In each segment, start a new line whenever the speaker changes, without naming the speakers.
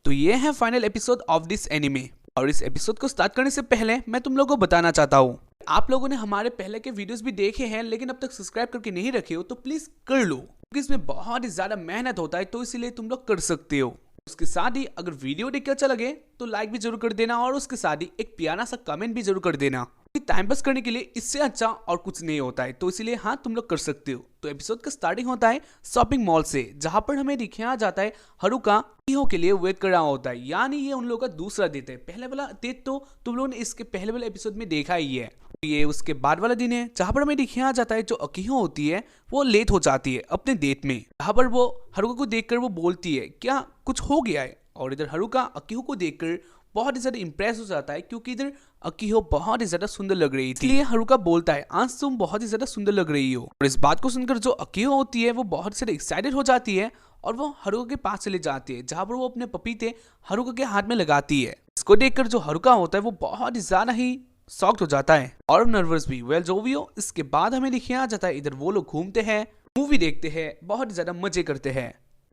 तो ये है final episode of this anime. और इस एपिसोड को स्टार्ट करने से पहले मैं तुम लोगों को बताना चाहता हूँ, आप लोगों ने हमारे पहले के वीडियोस भी देखे हैं लेकिन अब तक सब्सक्राइब करके नहीं रखे हो तो प्लीज कर लो, क्योंकि इसमें बहुत ही ज्यादा मेहनत होता है, तो इसीलिए तुम लोग कर सकते हो। उसके साथ ही अगर वीडियो देख के अच्छा लगे तो लाइक भी जरूर कर देना, और उसके साथ ही एक प्यारा सा कमेंट भी जरूर कर देना। टाइम पास करने के लिए इससे अच्छा और कुछ नहीं होता है, तो इसीलिए हाँ तुम लोग कर सकते हो। तो एपिसोड का स्टार्टिंग होता है शॉपिंग मॉल से, जहां पर हमें दिखाया जाता है हारुका अकीहो के लिए वेट कर रहा होता है, यानी ये उन लोगों का दूसरा डेट है। पहले वाला डेट तो तुम लोगों ने इसके पहले वाले एपिसोड में देखा ही है। ये उसके बाद वाला दिन है जहां पर हमें दिखाया जाता है जो अकीहो होती है वो लेट हो जाती है अपने डेट में। जहां पर वो हारुका को देखकर वो बोलती है क्या कुछ हो गया है, और इधर हारुका अकीहो को देखकर बहुत ही ज्यादा इंप्रेस हो जाता है, क्योंकि इधर अकीहो बहुत ही ज्यादा सुंदर लग रही थी। इसलिए हारुका बोलता है आज तुम बहुत ही ज्यादा सुंदर लग रही हो। और इस बात को सुनकर जो अकीहो होती है वो बहुत ही ज्यादा एक्साइटेड हो जाती है और वो हारुका के पास चले जाती है, जहां पर वो अपने पपीते हारुका के हाथ में लगाती है। इसको देखकर जो हारुका होता है वो बहुत ही ज्यादा ही शॉक्ड हो जाता है और नर्वस भी। वेल जो भी हो, इसके बाद हमें दिखाया जाता है इधर वो लोग घूमते हैं, मूवी देखते हैं, बहुत ही ज्यादा मजे करते हैं।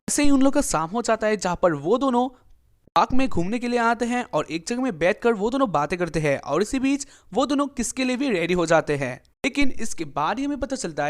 ऐसे ही उन लोग का शाम हो जाता है, जहां पर वो दोनों पार्क में घूमने के लिए आते हैं और एक जगह में बैठकर वो दोनों बातें करते हैं, और इसी बीच वो दोनों किसके लिए भी रेडी हो जाते हैं। लेकिन इसके बाद ही हमें पता चलता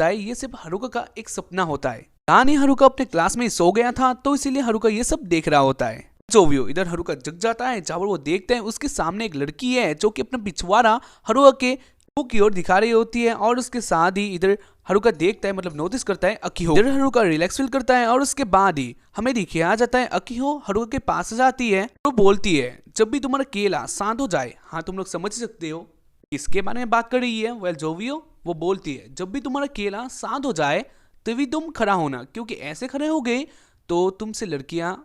है ये सिर्फ हारुका का एक सपना होता है। यानी हारुका अपने क्लास में सो गया था, तो इसीलिए हारुका ये सब देख रहा होता है। जो भी हो, इधर हारुका जग जाता है, जहां पर वो देखते हैं उसके सामने एक लड़की है जो कि अपना पिछवाड़ा हारुका के मुंह की ओर दिखा रही होती है। और उसके साथ ही इधर हारुका देखता है, मतलब नोटिस करता है अकीहो। इधर हारुका रिलैक्स फील करता है, और उसके बाद ही हमें दिखाया जाता है अकीहो हारुका के पास जाती है तो बोलती है जब भी तुम्हारा केला शांत हो जाए। हाँ तुम लोग समझ सकते हो इसके बारे में बात कर रही है। वेल जो भी हो, वो बोलती है जब भी तुम्हारा केला शांत हो जाए तभी तुम खड़ा होना, क्योंकि ऐसे खड़े हो गए तो तुमसे लड़कियां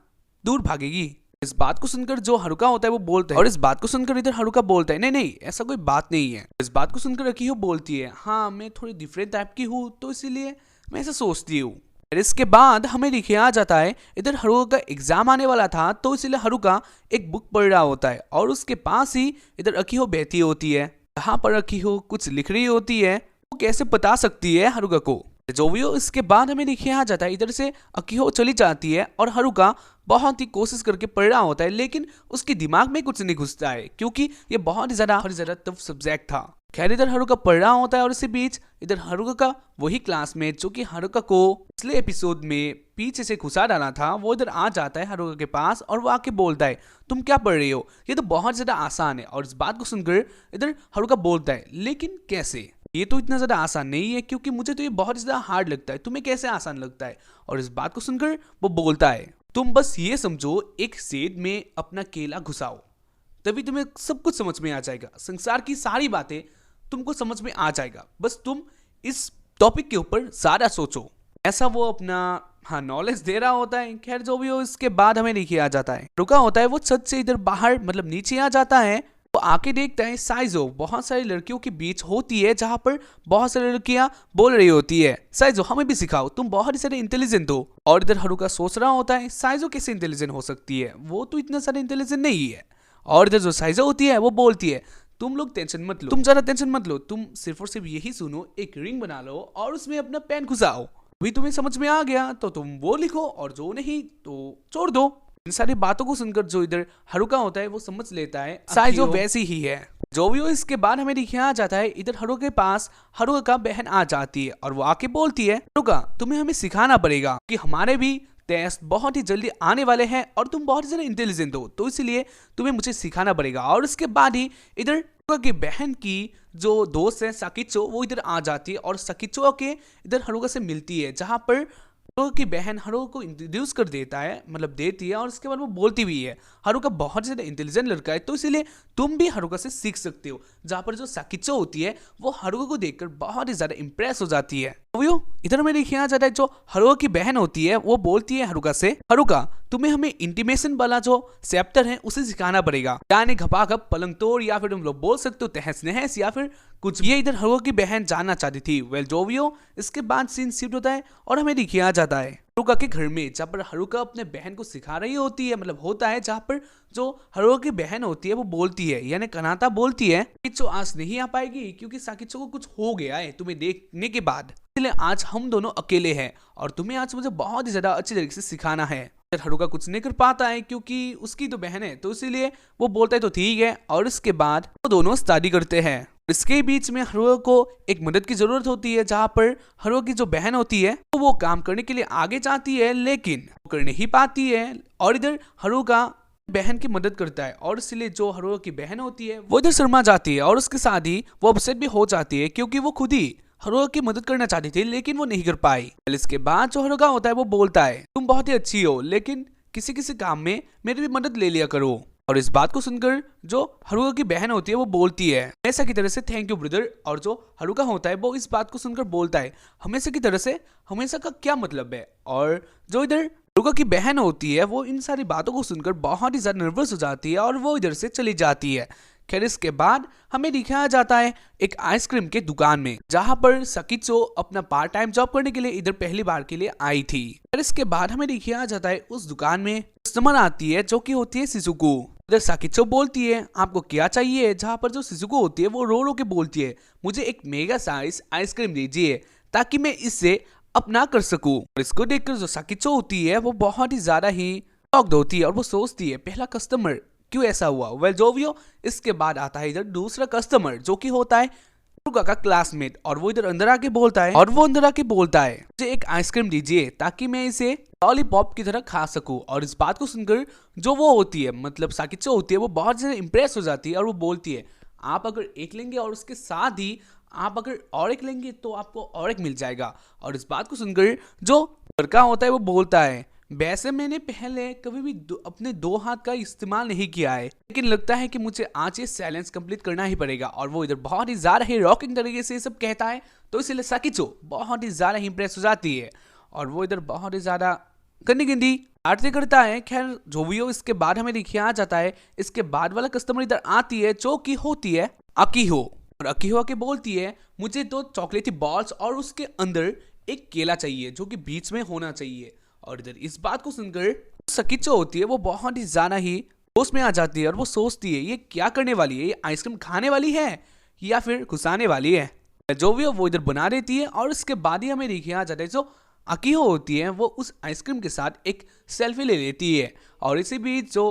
दूर भागेगी। इस बात को सुनकर जो हारुका होता है वो बोलता है, और इस बात को सुनकर इधर हारुका बोलता है नहीं नहीं ऐसा कोई बात नहीं है। इस बात को सुनकर अकीहो बोलती है हाँ मैं थोड़ी डिफरेंट टाइप की हूँ, तो इसीलिए मैं ऐसा सोचती हूँ। इसके बाद हमें दिखाया जाता है इधर हारुका का एग्जाम आने वाला था, तो इसीलिए हारुका एक बुक पढ़ रहा होता है, और उसके पास ही इधर अकीहो बैठी होती है, जहाँ पर अकीहो कुछ लिख रही होती है। वो कैसे बता सकती है हारुका को। जो भी हो, इसके बाद हमें दिखाया जाता है इधर से अकीहो चली जाती है और हारुका बहुत ही कोशिश करके पढ़ रहा होता है, लेकिन उसके दिमाग में कुछ नहीं घुसता है, क्योंकि ये बहुत ही ज्यादा टफ सब्जेक्ट था। खैर इधर हारुका पढ़ रहा होता है, और इसी बीच इधर हारुका का वही क्लासमेट जो कि हारुका को पिछले एपिसोड में पीछे से घुसा डाला था, वो इधर आ जाता है हारुका के पास और वो आके बोलता है तुम क्या पढ़ रही हो, ये तो बहुत ज्यादा आसान है। और इस बात को सुनकर इधर हारुका बोलता है लेकिन कैसे, ये तो इतना ज्यादा आसान नहीं है, क्योंकि मुझे तो ये बहुत ज्यादा हार्ड लगता है, तुम्हें कैसे आसान लगता है। और इस बात को सुनकर वो बोलता है तुम बस ये समझो एक सेब में अपना केला घुसाओ, तभी तुम्हें सब कुछ समझ में आ जाएगा, संसार की सारी बातें तुमको समझ में आ जाएगा, बस तुम इस टॉपिक के ऊपर ज्यादा सोचो। ऐसा वो अपना नॉलेज दे रहा होता है। खैर जो भी हो, इसके बाद हमें नहीं किया जाता है रुका होता है वो छत से इधर बाहर मतलब नीचे आ जाता है। वो आके देखता है साइजो बहुत सारी लड़कियों के बीच होती है, जहां पर बहुत सारी लड़कियां बोल रही होती है साइजो हमें भी सिखाओ, तुम बहुत ही सारे इंटेलिजेंट हो। और इधर हारुका सोच रहा होता है साइजो कैसे इंटेलिजेंट हो सकती है, वो तो इतना सारा इंटेलिजेंट नहीं है। और इधर जो साइजो होती है वो बोलती है तुम लोग टेंशन मत लो, तुम ज्यादा टेंशन मत लो, तुम सिर्फ और सिर्फ यही सुनो, एक रिंग बना लो और उसमें अपना पेन घुसाओ, अभी तुम्हें समझ में आ गया तो तुम वो लिखो, और जो नहीं तो छोड़ दो। इन सारी बातों को सुनकर जो इधर हारुका होता है वो समझ लेता है साइजो वैसी ही है। जो भी हो, इसके बाद हमें दिखाया जाता है इधर हारुका के पास हारुका का बहन आ जाती है, और वो आके बोलती है हारुका तुम्हें हमें सिखाना पड़ेगा कि हमारे भी टेस्ट बहुत ही जल्दी आने वाले हैं और तुम बहुत ही ज्यादा इंटेलिजेंट हो, तो इसलिए तुम्हें मुझे सिखाना पड़ेगा। और इसके बाद ही इधर हारुका की बहन की जो दोस्त है साकिचो वो इधर आ जाती है, और साकिचो के इधर हारुका से मिलती है, जहां पर हारुका की बहन हारुका को इंट्रोड्यूस कर देता है, मतलब देती है। और उसके बाद वो बोलती भी है हारुका बहुत ज्यादा इंटेलिजेंट लड़का है, तो इसीलिए तुम भी हारुका से सीख सकते हो। जहां पर जो साकिचो होती है वो हारुका को देखकर बहुत ही ज्यादा इंप्रेस हो जाती है। इधर में देखिए जाता है जो हारुका की बहन होती है वो बोलती है हारुका से हारुका तुम्हें हमें इंटीमेशन वाला जो चैप्टर है उसे सिखाना पड़ेगा, यानी घपाघप पलंग तोड़, या फिर तुम लोग बोल सकते हो तहस नहस, या फिर कुछ। ये इधर हारुका की बहन जानना चाहती थी। वेल जोवियो, इसके बाद सीन शिफ्ट होता है और हमें दिखाया जाता है हारुका के घर में, जहाँ पर हारुका अपने बहन को सिखा रही होती है, मतलब होता है, जहाँ पर जो हारुका की बहन होती है वो बोलती है, यानी कनाता बोलती है साकिचो आज नहीं आ पाएगी क्योंकि साकिचो को कुछ हो गया है तुम्हें देखने के बाद, इसलिए आज हम दोनों अकेले हैं और तुम्हें आज मुझे बहुत ही ज्यादा अच्छी तरीके से सिखाना है। हारुका कुछ नहीं कर पाता है क्योंकि उसकी तो बहन है, तो इसीलिए वो बोलता है तो ठीक है, और इसके बाद वो दोनों शादी करते हैं। इसके बीच में हारुका को एक मदद की जरूरत होती है, जहाँ पर हारुका की जो बहन होती है तो वो काम करने के लिए आगे जाती है, लेकिन वो कर नहीं पाती है, और इधर हारुका बहन की मदद करता है, और इसलिए जो हारुका की बहन होती है वो इधर शर्मा जाती है, और उसके साथ ही वो अपसेट भी हो जाती है क्योंकि वो खुद ही हारुका की मदद करना चाहती थी लेकिन वो नहीं कर पाई। इसके बाद जो हारुका होता है वो बोलता है तुम बहुत ही अच्छी हो, लेकिन किसी किसी काम में मेरी भी मदद ले लिया करो। और इस बात को सुनकर जो हारुका की बहन होती है वो बोलती है हमेशा की तरह से थैंक यू ब्रदर, और जो हारुका होता है वो इस बात को सुनकर बोलता है हमेशा की तरह से, हमेशा का क्या मतलब है। और जो इधर हारुका की बहन होती है वो इन सारी बातों को सुनकर बहुत ही ज्यादा नर्वस हो जाती है और वो इधर से चली जाती है। खैर इसके बाद हमें दिखाया जाता है एक आइसक्रीम के दुकान में, जहां पर साकिचो अपना पार्ट टाइम जॉब करने के लिए इधर पहली बार के लिए आई थी। खैर इसके बाद हमें दिखाया जाता है उस दुकान में कस्टमर आती है जो कि होती है शिजुको। इधर साकिचो बोलती है आपको क्या चाहिए, जहां पर जो शिजुको होती है वो रो रो के बोलती है मुझे एक मेगा साइज आइसक्रीम दीजिए ताकि मैं इससे अपना कर सकूं। और इसको देखकर जो साकिचो होती है वो बहुत ही ज्यादा ही शॉक्ड होती है और वो सोचती है पहला कस्टमर क्यों ऐसा हुआ। वेल जोवियो, इसके बाद आता है इधर दूसरा कस्टमर जो कि होता है हारुका का क्लासमेट, और वो इधर अंदर आके बोलता है मुझे एक आइसक्रीम दीजिए ताकि मैं इसे लॉलीपॉप की तरह खा सकूं। और इस बात को सुनकर जो वो होती है मतलब साकिचो होती है वो बहुत ज्यादा इंप्रेस हो जाती है और वो बोलती है आप अगर एक लेंगे और उसके साथ ही आप अगर और एक लेंगे तो आपको और एक मिल जाएगा। और इस बात को सुनकर जो लड़का होता है वो बोलता है वैसे मैंने पहले कभी भी अपने दो हाथ का इस्तेमाल नहीं किया है, लेकिन लगता है कि मुझे आज ये चैलेंज कंप्लीट करना ही पड़ेगा। और वो इधर बहुत ही ज्यादा ही रॉकिंग तरीके से ये सब कहता है, तो इसलिए साकिचो बहुत ही ज्यादा इंप्रेस हो जाती है और वो इधर बहुत ही ज्यादा गंदी आरती करता है। खैर जोवियो, इसके बाद हमें दिखाया जाता है इसके बाद वाला कस्टमर इधर आती है जो कि होती है अकीहो, और अकीहो आके बोलती है मुझे तो चॉकलेटी बॉल्स और उसके अंदर एक केला चाहिए जो कि बीच में होना चाहिए। और इधर इस बात को सुनकर साकिचो होती है वो बहुत ही ज्यादा ही जोश में आ जाती है और वो सोचती है ये क्या करने वाली है, ये आइसक्रीम खाने वाली है या फिर घुसाने वाली है। जोवियो वो इधर बना देती है और इसके बाद ही हमें दिखाया जाता है जो अकीहो होती है वो उस आइसक्रीम के साथ एक सेल्फी ले लेती है। और इसी बीच जो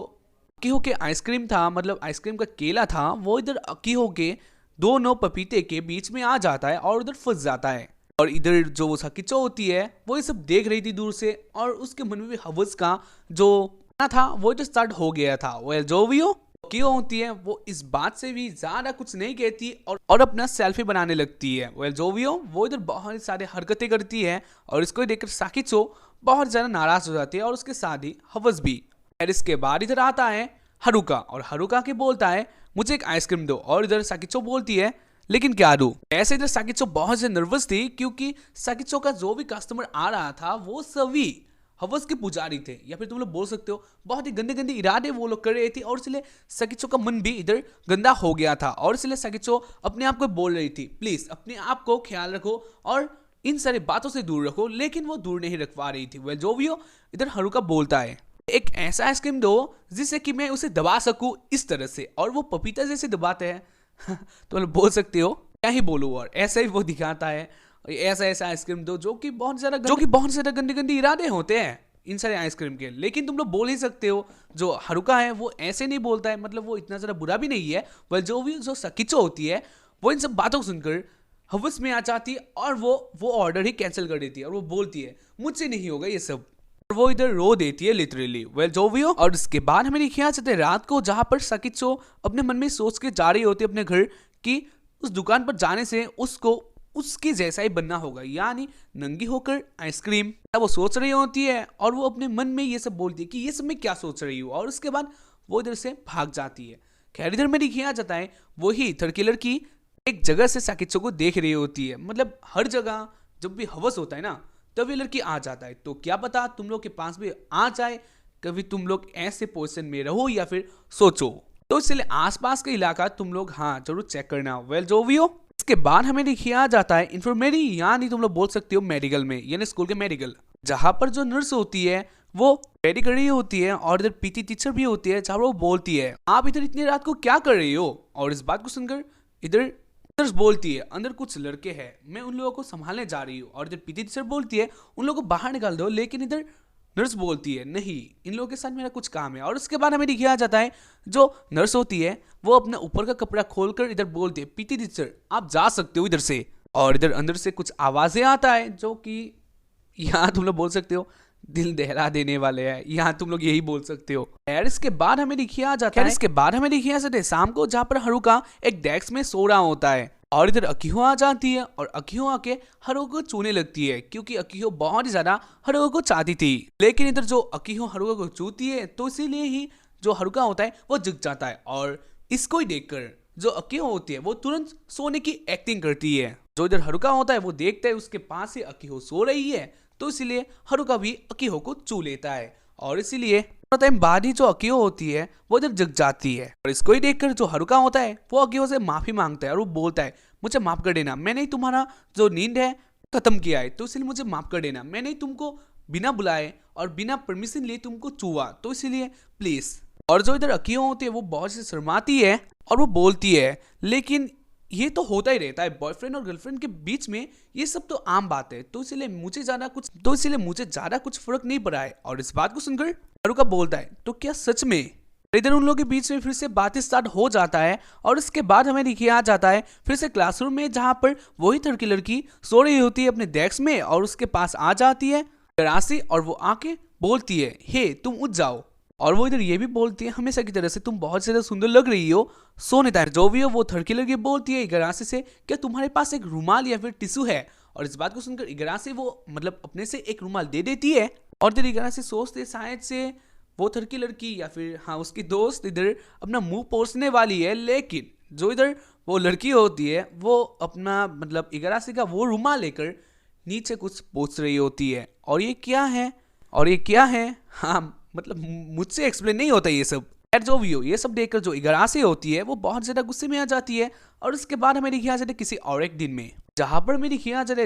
अकीहो के आइसक्रीम था मतलब आइसक्रीम का केला था वो इधर अकीहो के दोनों पपीते के बीच में आ जाता है और उधर फंस जाता है। और इधर जो वो साकिचो होती है वो ये सब देख रही थी दूर से और उसके मन में भी हवस का जो था वो इधर स्टार्ट हो गया था। वेल जोवियो क्यों होती है वो इस बात से भी ज्यादा कुछ नहीं कहती और अपना सेल्फी बनाने लगती है। वेल जोवियो वो इधर बहुत सारे हरकतें करती है और इसको देखकर साकिचो बहुत ज्यादा नाराज हो जाती है और उसके साथ ही हवस भी। और इसके बाद इधर आता है हारुका और हारुका के बोलता है मुझे एक आइसक्रीम दो, और इधर साकिचो बोलती है लेकिन क्या दूं। ऐसे इधर साकिचो बहुत से नर्वस थी क्योंकि साकिचो का जो भी कस्टमर आ रहा था वो सभी हवस के पुजारी थे, या फिर तुम लोग बोल सकते हो बहुत ही गंदे इरादे वो लोग कर रहे थे, और इसलिए साकिचो का मन भी इधर गंदा हो गया था। और इसलिए साकिचो अपने आप को बोल रही थी प्लीज अपने आप को ख्याल रखो और इन सारी बातों से दूर रखो, लेकिन वो दूर नहीं रख पा रही थी। वेल जोवियो, इधर हारुका बोलता है एक ऐसा आइसक्रीम दो जिससे कि मैं उसे दबा सकूं इस तरह से, और वो पपीता जैसे दबाते हैं तो बोल सकते हो क्या ही बोलूं, और ऐसा ही वो दिखाता है ऐसा आइसक्रीम दो जो कि बहुत ज्यादा गंदे इरादे होते हैं इन सारे आइसक्रीम के। लेकिन तुम लोग बोल ही सकते हो जो हारुका है वो ऐसे नहीं बोलता है, मतलब वो इतना ज्यादा बुरा भी नहीं है। वह जो साकिचो होती है वो इन सब बातों को सुनकर हवस में आ जाती है और वो ऑर्डर ही कैंसिल कर देती है और वो बोलती है मुझसे नहीं होगा ये सब, और वो इधर रो देती है लिटरली। वेल जोवियो, और इसके बाद हमें दिखाया जाता है रात को जहां पर साकिचो अपने मन में सोच के जा रही होती है अपने घर कि उस दुकान पर जाने से उसको उसके जैसा ही बनना होगा, यानी नंगी होकर आइसक्रीम वो सोच रही होती है और वो अपने मन में ये सब बोलती है कि ये सब मैं क्या सोच रही हूँ, और उसके बाद वो इधर से भाग जाती है। खैर इधर में दिखाया जाता है वही थर्ड किलर की एक जगह से साकिचो को देख रही होती है, मतलब हर जगह जब भी हवस होता है ना तब ये लड़की आ जाता है, तो क्या पता तुम लोग के पास भी आ जाए कभी तुम लोग ऐसे पोजीशन में रहो या फिर सोचो। तो इसलिए आसपास का इलाका तुम लोग हाँ जरूर चेक करना। वेल जो भी हो, इसके बाद हमें देखिए आ जाता है इन्फर्मेरी, यानी तुम लोग बोल सकते हो मेडिकल में, यानी स्कूल के मेडिकल, जहां पर जो नर्स होती है वो रेडी कर रही होती है और इधर पीटी टीचर भी होती है, जहां वो बोलती है आप इधर इतनी रात को क्या कर रही हो। और इस बात को सुनकर इधर नर्स बोलती है अंदर कुछ लड़के हैं, मैं उन लोगों को संभालने जा रही हूँ। और इधर पीटी टीचर बोलती है उन लोगों को बाहर निकाल दो, लेकिन इधर नर्स बोलती है नहीं, इन लोगों के साथ मेरा कुछ काम है। और उसके बाद हमें दिखाया जाता है जो नर्स होती है वो अपने ऊपर का कपड़ा खोलकर इधर बोलती है पीटी टीचर आप जा सकते हो इधर से। और इधर अंदर से कुछ आवाजें आता है जो कि यहाँ तुम लोग बोल सकते हो दिल दहला देने वाले हैं, यहाँ तुम लोग यही बोल सकते हो। खैर इसके बाद हमें दिखाया जाता है शाम को, जहाँ पर हारुका एक डेस्क में सो रहा होता है और इधर अकीहो आ जाती है और अकीहो आके हारुका को छूने लगती है, क्योंकि अकीहो बहुत ही ज्यादा हारुका को चाहती थी। लेकिन इधर जो अकीहो हारुका को छूती है तो इसीलिए ही जो हारुका होता है वो जग जाता है। और इसको ही देखकर जो अकीहो होती है वो तुरंत सोने की एक्टिंग करती है। जो इधर हारुका होता है वो देखता है उसके पास से अकीहो सो रही है, तो इसीलिए हारुका भी अकीहो को छू लेता है। और इसीलिए थोड़ा टाइम बाद ही जो अकीहो होती है वो इधर जग जाती है। और इसको ही देखकर जो हारुका होता है वो अकीहो से माफी मांगता है और वो बोलता है मुझे माफ कर देना, मैंने ही तुम्हारा जो नींद है खत्म किया है, तो इसलिए मुझे माफ कर देना। मैंने ही तुमको बिना बुलाए और बिना परमिशन लिए तुमको छुआ, तो इसीलिए प्लीज। और जो इधर अकीहो होती है वो बहुत से शर्माती है और वो बोलती है लेकिन ये तो होता ही रहता है, बॉयफ्रेंड और गर्लफ्रेंड के बीच में ये सब तो आम बात है, तो इसीलिए मुझे ज्यादा कुछ फर्क नहीं पड़ा है। और इस बात को सुनकर हारुका बोलता है तो क्या सच में। इधर उन लोगों के बीच में फिर से बातें स्टार्ट हो जाता है। और इसके बाद हमें दिखाया जाता है फिर से क्लासरूम में, जहां पर वही लड़की लड़की सो रही होती है अपने डेस्क में और उसके पास आ जाती है गरासी और वो आके बोलती है हे तुम उठ जाओ। और वो इधर ये भी बोलती है हमेशा की तरह से तुम बहुत ज्यादा सुंदर लग रही हो, सोने टाइम। जो भी हो वो थड़की लड़की बोलती है इगरासी से क्या तुम्हारे पास एक रुमाल या फिर टिश्यू है। और इस बात को सुनकर इगरासी वो मतलब अपने से एक रुमाल दे देती है। और इधर इगरासी सोचते शायद से वो थड़की लड़की या फिर हाँ उसकी दोस्त इधर अपना मुंह पोंछने वाली है, लेकिन जो इधर वो लड़की होती है वो अपना मतलब इगरासी का वो रुमाल लेकर नीचे कुछ पोंछ रही होती है। और ये क्या है हाँ मतलब मुझसे एक्सप्लेन नहीं होता ये सब। खैर जो भी हो, ये सब देखकर जो इगरासी होती है वो बहुत ज्यादा गुस्से में आ जाती है। और उसके बाद हमें दिखाया जाता है किसी और एक दिन में, जहां पर हमें दिखाया जाता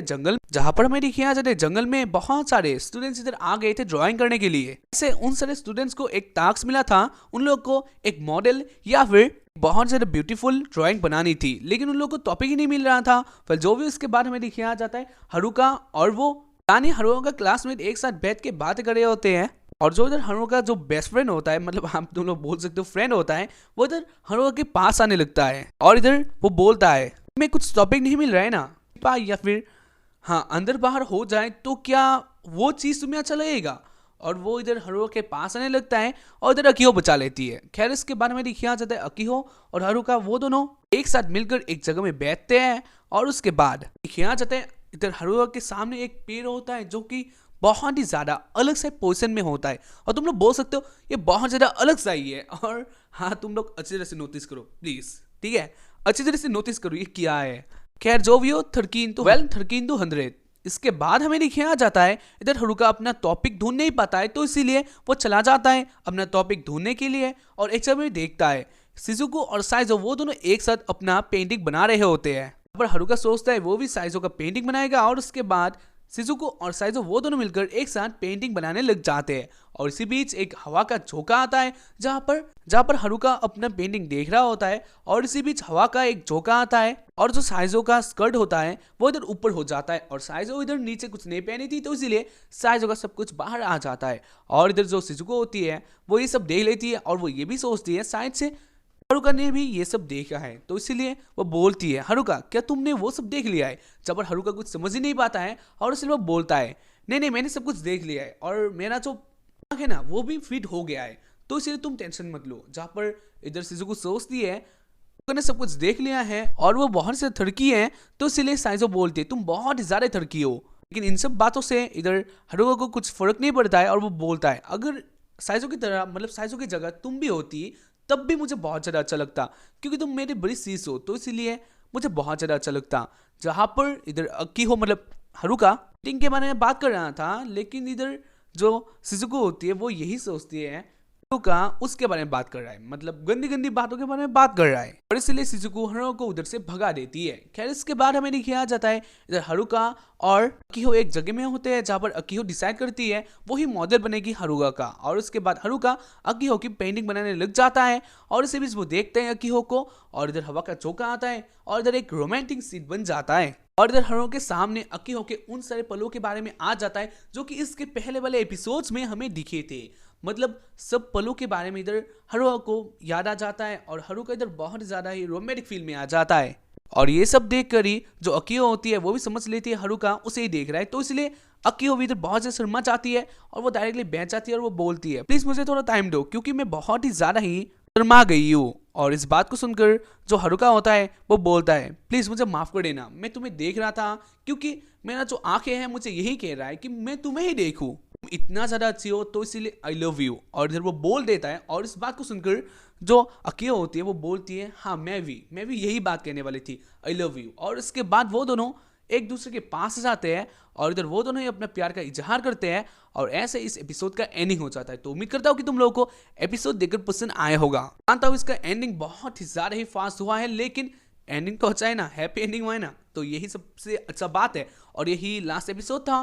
है जंगल में बहुत सारे स्टूडेंट्स इधर आ गए थे ड्राइंग करने के लिए। ऐसे उन सारे स्टूडेंट्स को एक टास्क मिला था, उन लोग को एक मॉडल या फिर बहुत ज्यादा ब्यूटीफुल ड्राइंग बनानी थी, लेकिन उन लोग को टॉपिक ही नहीं मिल रहा था। फिर जो भी उसके बाद हमें दिखाया जाता है हारुका और वो यानी हारुका का क्लासमेट एक साथ बैठ के बातें कर रहे होते हैं। और जो इधर हारुका का जो बेस्ट फ्रेंड होता है, मतलब हम तुम लोग बोल सकते हो फ्रेंड होता है, वो इधर हारुका के पास आने लगता है और इधर वो बोलता है हमें कुछ टॉपिक नहीं मिल रहा है ना, या फिर हाँ अंदर बाहर हो जाए तो क्या वो चीज तुम्हें अच्छा लगेगा। और वो इधर हारुका के पास आने लगता है और इधर अकीहो बचा लेती है। खैर इसके बारे में दिखाया जाता है अकीहो और हारुका वो दोनों एक साथ मिलकर एक जगह में बैठते हैं। और उसके बाद दिखाया जाता है इधर हारुका के सामने एक पेड़ होता है जो कि बहुत ही ज्यादा अलग से पोजीशन में होता है। और तुम लोग बोल सकते हो ये बहुत ज्यादा अलग सा ही है। और हाँ तुम लोग अच्छी तरह से नोटिस करो प्लीज, ठीक है, अच्छी तरह से नोटिस करो ये क्या है। खैर जो भी हो 13 इसके बाद हमें दिखाया जाता है इधर हारुका अपना टॉपिक ढूंढ नहीं पाता है, तो इसीलिए वो चला जाता है अपना टॉपिक ढूंढने के लिए। और एक जगह में देखता है शिजुको और साइजो वो दोनों एक साथ अपना पेंटिंग बना रहे होते हैं। पर हारुका सोचता है वो भी साइजो का पेंटिंग बनाएगा और उसके बाद शिजुको और साइजो वो दोनों मिलकर एक साथ पेंटिंग बनाने लग जाते हैं। और इसी बीच एक हवा का झोंका आता है जहां पर हारुका अपना पेंटिंग देख रहा होता है। और इसी बीच हवा का एक झोंका आता है और जो साइजो का स्कर्ट होता है वो इधर ऊपर हो जाता है और साइजो इधर नीचे कुछ नहीं पहनी थी, तो इसीलिए साइजो का सब कुछ बाहर आ जाता है। और इधर जो शिजुको होती है वो ये सब देख लेती है और वो ये भी सोचती है शायद से हारुका ने भी ये सब देखा है, तो इसीलिए वो बोलती है हारुका क्या तुमने वो सब देख लिया है। जब पर हारुका कुछ समझ ही नहीं पाता है और इसलिए वो बोलता है नहीं मैंने सब कुछ देख लिया है और मेरा जो दिमाग है ना वो भी फिट हो गया है, तो इसलिए तुम टेंशन मत लो। जहाँ पर इधर शिजुको सोचती है ने सब कुछ देख लिया है और वो बहुत से थड़की है, तो इसलिए साइजो बोलती है तुम बहुत ही ज्यादा थड़की हो। लेकिन इन सब बातों से इधर हारुका को कुछ फर्क नहीं पड़ता है और वो बोलता है अगर साइजो की तरह मतलब साइजो की जगह तुम भी होती तब भी मुझे बहुत ज्यादा अच्छा लगता, क्योंकि तुम मेरी बड़ी शीश हो, तो इसीलिए मुझे बहुत ज्यादा अच्छा लगता। जहां पर इधर अकीहो मतलब हारुका टिंग के बारे में बात कर रहा था, लेकिन इधर जो शिजुको होती है वो यही सोचती है हारुका उसके बारे में बात कर रहा है, मतलब गंदी गंदी बातों के बारे में बात कर रहा है, और इसलिए शिजुको हारुका को उधर से भगा देती है। खैर इसके बाद हमें दिखाया जाता है इधर हारुका और अकीहो एक जगह में होते हैं जहां पर अकीहो डिसाइड करती है वही मॉडल बनेगी हारुका का, और उसके बाद हारुका अकीहो की पेंटिंग बनाने लग जाता है, और इसी बीच वो देखते हैं अकीहो को, और इधर हवा का चौका आता है और इधर एक रोमांटिक सीन बन जाता है, और इधर हारुका के सामने अकीहो के उन सारे पलों के बारे में आ जाता है जो कि इसके पहले वाले एपिसोड्स में हमें दिखे थे। मतलब सब पलों के बारे में इधर हारुका को याद आ जाता है, और हारुका इधर बहुत ज्यादा ही रोमांटिक फील में आ जाता है, और ये सब देख कर ही जो अकीहो होती है वो भी समझ लेती है हारुका उसे ही देख रहा है, तो इसलिए अकीहो भी इधर बहुत ज्यादा शर्मा जाती है और वो डायरेक्टली बैठ जाती है और वो बोलती है प्लीज मुझे थोड़ा टाइम दो क्योंकि मैं बहुत ही ज्यादा ही शर्मा गई हूँ। और इस बात को सुनकर जो हारुका होता है वो बोलता है प्लीज मुझे माफ कर देना, मैं तुम्हें देख रहा था क्योंकि मेरा जो आंखें हैं मुझे यही कह रहा है कि मैं तुम्हें ही देखूं, तुम इतना ज्यादा अच्छी हो तो इसीलिए आई लव यू। और इधर वो बोल देता है, और इस बात को सुनकर जो अकीहो होती है वो बोलती है हाँ मैं भी यही बात कहने वाली थी, आई लव यू। और इसके बाद वो दोनों एक दूसरे के पास जाते हैं और इधर वो दोनों ही अपने प्यार का इजहार करते हैं, और ऐसे इस एपिसोड का एंडिंग हो जाता है। तो उम्मीद करता हूँ कि तुम लोगों को एपिसोड देखकर पसंद आया होगा। जानता हूँ इसका एंडिंग बहुत ही ज्यादा ही फास्ट हुआ है, लेकिन एंडिंग तो अच्छा है ना, हैप्पी एंडिंग हुआ है ना, तो यही सबसे अच्छा बात है, और यही लास्ट एपिसोड था।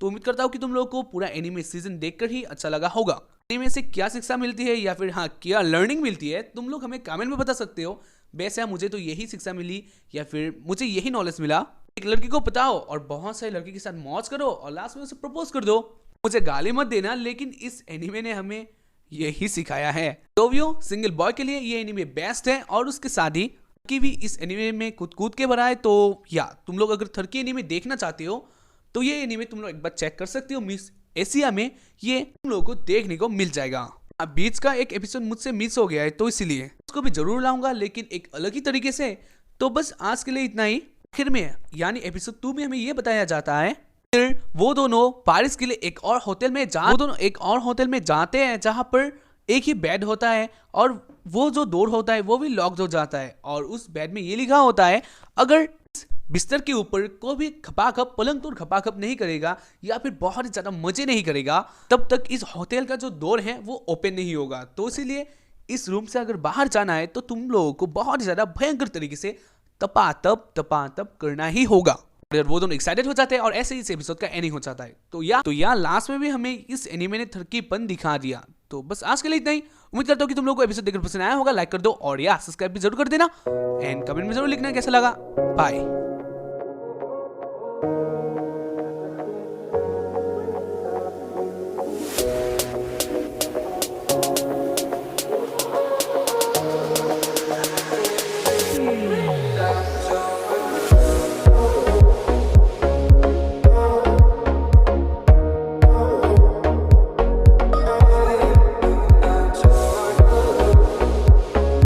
तो उम्मीद करता हूँ कि तुम लोगों को पूरा एनीमे सीजन देखकर ही अच्छा लगा होगा। एनीमे से क्या शिक्षा मिलती है या फिर हाँ क्या लर्निंग मिलती है तुम लोग हमें कमेंट में बता सकते हो। वैसे मुझे तो यही शिक्षा मिली या फिर मुझे यही नॉलेज मिला, एक लड़की को बताओ और बहुत सारी लड़की के साथ मौज करो और लास्ट में उसे प्रपोज कर दो। मुझे गाली मत देना, लेकिन इस एनीमे ने हमें यही सिखाया है। तो व्यू सिंगल बॉय के लिए ये एनीमे बेस्ट है, और उसके साथ ही की भी इस एनीमे में कूद के भरा है। तो या तुम लोग अगर थर्की एनीमे देखना चाहते हो तो ये एनीमे तुम लोग एक बार चेक कर सकते हो, मिस एशिया में ये तुम लोगों को देखने को मिल जाएगा। अब बीच का एक एपिसोड मुझसे मिस हो गया है तो इसीलिए उसको भी जरूर लाऊंगा, लेकिन एक अलग ही तरीके से। तो बस आज के लिए इतना ही। आखिर में यानी एपिसोड 2 में हमें ये बताया जाता है फिर वो दोनों पारिस के लिए एक और होटल में जाते हैं जहां पर एक ही बेड होता है, और वो जो डोर होता है वो भी लॉक्ड हो जाता है, और उस बेड में ये लिखा होता है अगर बिस्तर के ऊपर कोई भी खपाखप पलंग तोड़ खपाखप नहीं करेगा या फिर बहुत ही ज्यादा मजे नहीं करेगा तब तक इस होटल का जो डोर है वो ओपन नहीं होगा। तो इसीलिए इस रूम से अगर बाहर जाना है तो तुम लोगों को बहुत ही ज्यादा भयंकर तरीके से तपातप करना ही होगा। और वो दोनों एक्साइटेड हो जाते हैं और ऐसे ही इस एपिसोड का एंडिंग हो जाता है। तो या लास्ट में भी हमें इस एनीमे ने थर्कीपन दिखा दिया। तो बस आज के लिए इतना ही। उम्मीद करता हूँ कि तुम लोगों को एपिसोड देखकर पसंद आया होगा। लाइक कर दो और या सब्सक्राइब भी जरूर कर देना, एंड कमेंट में जरूर लिखना कैसा लगा। बाय।